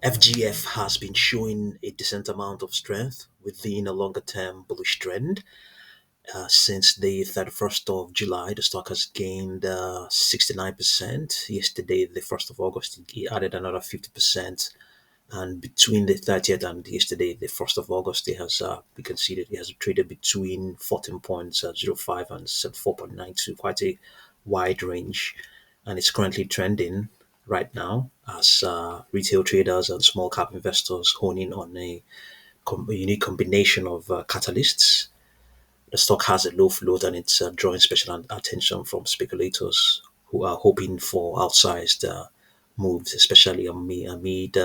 FGF has been showing a decent amount of strength within a longer term bullish trend. Since the 31st of July, the stock has gained 69%. Yesterday, the 1st of August, it added another 50%. And between the 30th and yesterday, the 1st of August, it has we can see that it has traded between 14.05 and 74.92, quite a wide range. And it's currently trending right now as retail traders and small cap investors hone in on a unique combination of catalysts. The stock has a low float and it's drawing special attention from speculators who are hoping for outsized moves, especially amid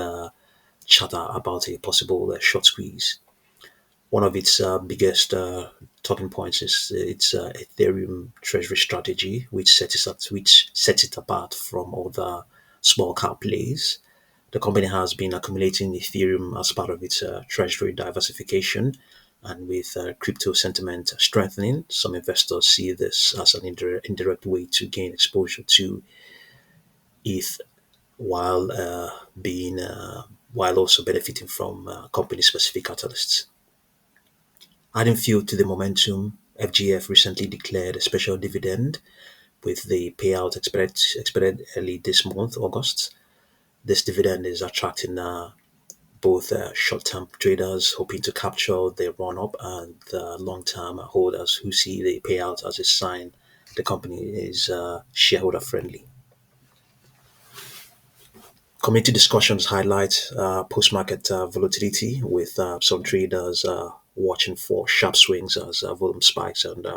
chatter about a possible short squeeze. One of its biggest talking points is its Ethereum treasury strategy, which sets it apart from other small cap plays. The company has been accumulating Ethereum as part of its treasury diversification, and with crypto sentiment strengthening, some investors see this as an indirect way to gain exposure to ETH while being while also benefiting from company-specific catalysts. Adding fuel to the momentum, FGF recently declared a special dividend with the payout expected early this month, August. This dividend is attracting both short-term traders hoping to capture the run-up and long-term holders who see the payout as a sign the company is shareholder-friendly. Committee discussions highlight post-market volatility with some traders watching for sharp swings as volume spikes and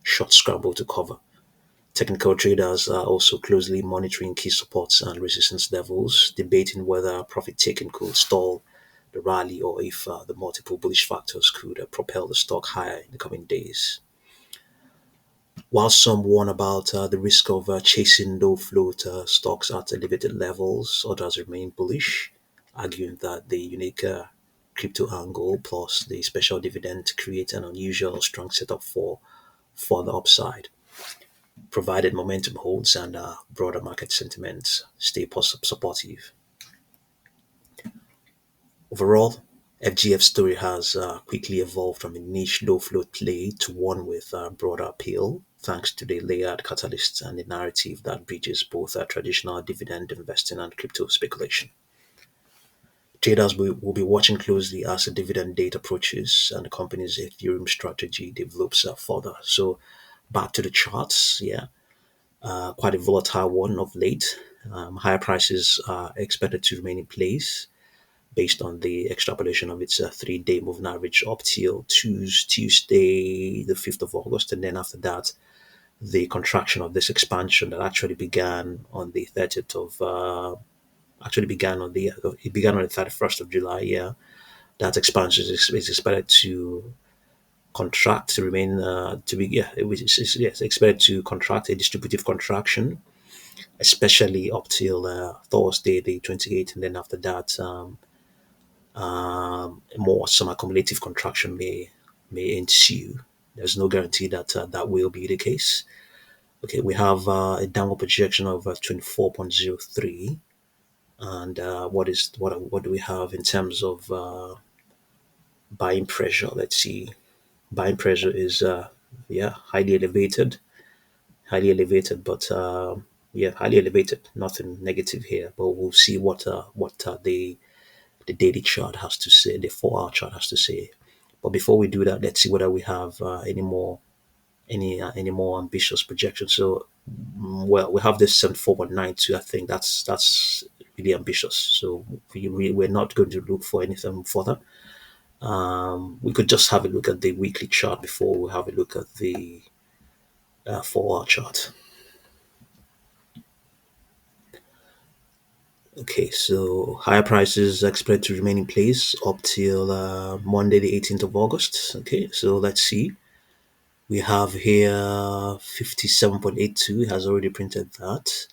short scramble to cover. Technical traders are also closely monitoring key supports and resistance levels, debating whether profit taking could stall the rally or if the multiple bullish factors could propel the stock higher in the coming days. While some warn about the risk of chasing low float stocks at elevated levels, others remain bullish, arguing that the unique crypto angle plus the special dividend create an unusual strong setup for further upside, provided momentum holds and broader market sentiment stay supportive. Overall, FGF story has quickly evolved from a niche low float play to one with broader appeal, thanks to the layered catalysts and the narrative that bridges both traditional dividend investing and crypto speculation. Traders will be watching closely as the dividend date approaches and the company's Ethereum strategy develops further. So, back to the charts, yeah, quite a volatile one of late. Higher prices are expected to remain in place based on the extrapolation of its 3-day moving average up till Tuesday, the 5th of August. And then after that, the contraction of this expansion that actually began on the 30th of, it began on the 31st of July. Yeah. That expansion is expected to contract to remain, to be, yeah, which is yes, expected to contract a distributive contraction, especially up till Thursday, the 28th. And then after that, more some accumulative contraction may ensue. There's no guarantee that that will be the case. Okay, we have a downward projection of 24.03, and what do we have in terms of buying pressure? Let's see. Buying pressure is yeah, highly elevated, but yeah, highly elevated. Nothing negative here, but we'll see what the daily chart has to say, the 4 hour chart has to say. But before we do that, let's see whether we have any more ambitious projections. So, well, we have this 74.92. I think that's really ambitious. So we're not going to look for anything further. We could just have a look at the weekly chart before we have a look at the 4 hour chart. Okay, so higher prices are expected to remain in place up till Monday, the 18th of August. Okay, so let's see. We have here 57.82, it has already printed that.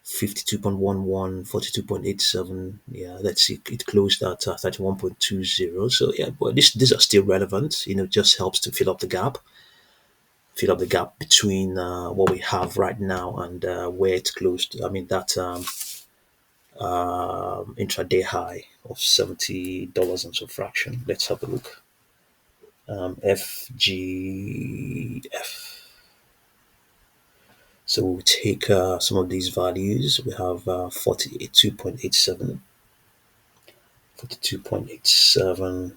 52.11, 42.87. Yeah, let's see. It closed at 31.20. So, yeah, but these are still relevant. Just helps to fill up the gap between what we have right now and where it closed. I mean, that intraday high of $70 and some fraction. Let's have a look. FGF. So we'll take some of these values. We have 42.87, 42.87,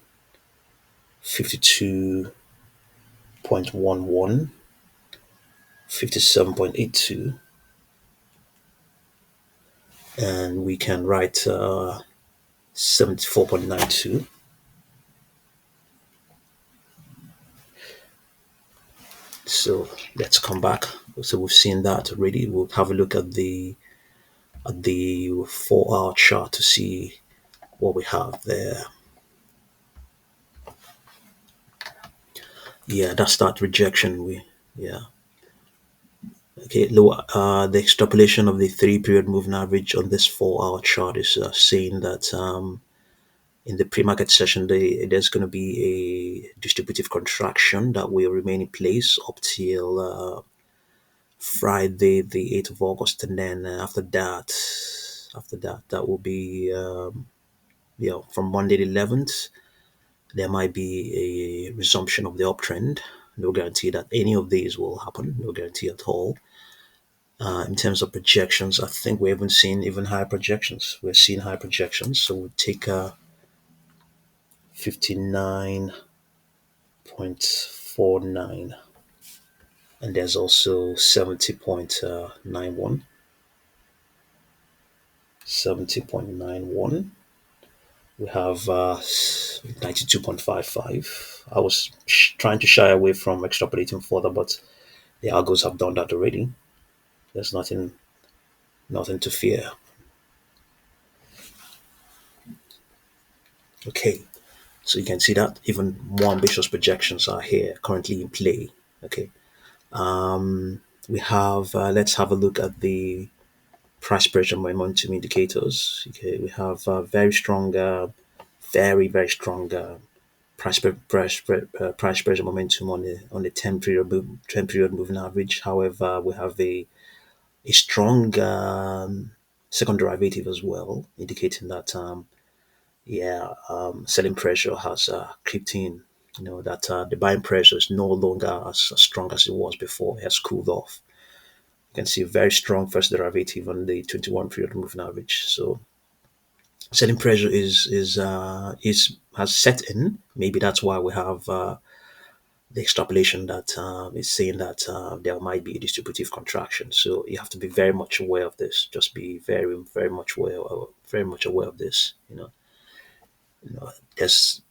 52.11, 57.82, and we can write 74.92. So let's come back. So we've seen that already. We'll have a look at the 4 hour chart to see what we have there. Yeah, that's that rejection. Yeah. Okay, the extrapolation of the 3 period moving average on this 4 hour chart is saying that in the pre-market session, there's going to be a distributive contraction that will remain in place up till Friday, the 8th of August, and then after that, that will be from Monday the 11th. There might be a resumption of the uptrend. No guarantee that any of these will happen. No guarantee at all. In terms of projections, I think we haven't seen even higher projections. We're seeing high projections, so we'll take 59.49, and there's also 70.91. 70.91. We have 92.55. I was trying to shy away from extrapolating further, but the algos have done that already. There's nothing to fear. Okay, so you can see that even more ambitious projections are here currently in play. Okay, we have let's have a look at the price pressure momentum indicators. Okay, we have very strong price pressure momentum on the 10 period moving average. However, we have a strong second derivative as well, indicating that selling pressure has crept in. You know that the buying pressure is no longer as strong as it was before. It has cooled off. You can see a very strong first derivative on the 21 period moving average. So selling pressure is has set in. Maybe that's why we have the extrapolation that is saying that there might be a distributive contraction. So you have to be very much aware of this. Just be very much aware of this. There's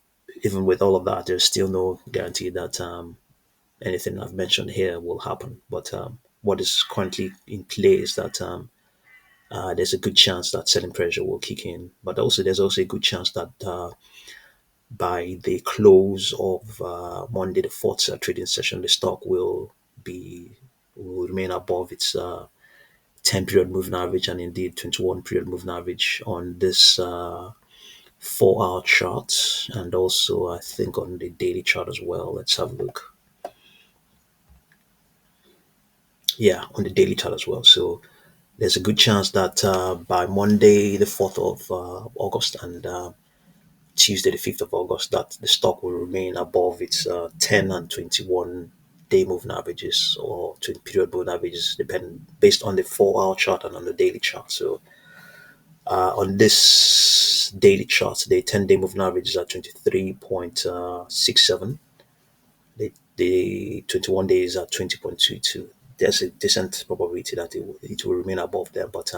even with all of that, there's still no guarantee that anything I've mentioned here will happen. But what is currently in play is that there's a good chance that selling pressure will kick in, but also there's also a good chance that by the close of Monday, the fourth trading session, the stock be will remain above its 10 period moving average and indeed 21 period moving average on this 4 hour chart, and also I think on the daily chart as well. Let's have a look. Yeah, on the daily chart as well. So there's a good chance that by Monday, the 4th of August, and Tuesday, the 5th of August, that the stock will remain above its 10 and 21 day moving averages or 20 period moving averages, depending based on the 4 hour chart and on the daily chart. So on this daily chart, the 10-day moving average is at 23.67. The 21 days at 20.22. There's a decent probability that it will remain above them, but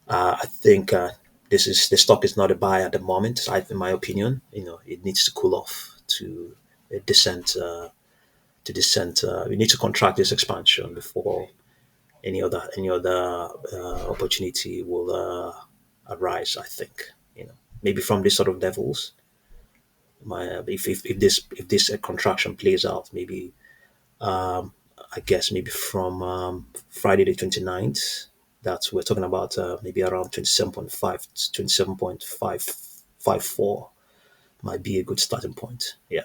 I think the stock is not a buy at the moment. In my opinion, it needs to cool off to a descent. We need to contract this expansion before any other opportunity will arise. I think maybe from this sort of levels. If this contraction plays out, maybe I guess maybe from Friday the 29th, that we're talking about maybe around 27.5, 27.554 might be a good starting point. Yeah.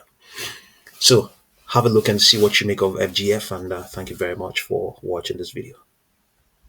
So have a look and see what you make of FGF, and thank you very much for watching this video.